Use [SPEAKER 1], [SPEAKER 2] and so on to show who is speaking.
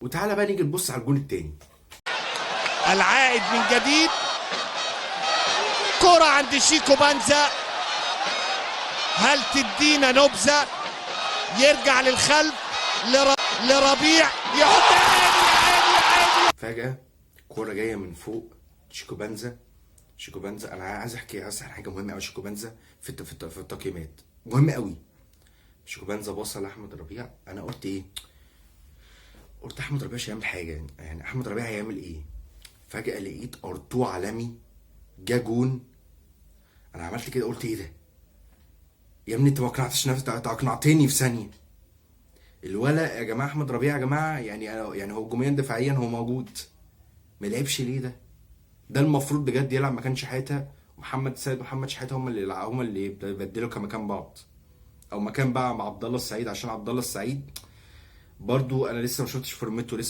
[SPEAKER 1] وتعالى بقى نيجي نبص على الجون التاني.
[SPEAKER 2] العائد من جديد، كرة عند شيكو بانزا، هل تدينا نبذة؟ يرجع للخلف لربيع يحط عادي.
[SPEAKER 1] فجأة كورة جاية من فوق، شيكو بانزا انا عايز احكي عن حاجة مهمة قوي. شيكو بانزا في التقييمات مهم قوي. شيكو بانزا بصل لاحمد ربيع، انا قلت ايه؟ قلت احمد ربيع مش هيعمل حاجة، يعني احمد ربيع هيعمل ايه؟ فجأة لقيت ارتو عالمي جا جون. انا عملت كده قلت ايه ده يا ابني؟ انت ما اقنعتش نفسك، انت اقنعتني في ثانية. الولا يا جماعة احمد ربيع يا جماعة، يعني هو هجوميا دفاعيا هو موجود، ما لعبش ليه ده؟ ده المفروض بجد يلعب مكان شحاته. محمد سيد ومحمد شحاته هم اللي يبدلوا كمكان بعض، او مكان بقى مع عبد الله السعيد، عشان عبد الله السعيد برضو انا لسه ما شفتش فورمته لسه.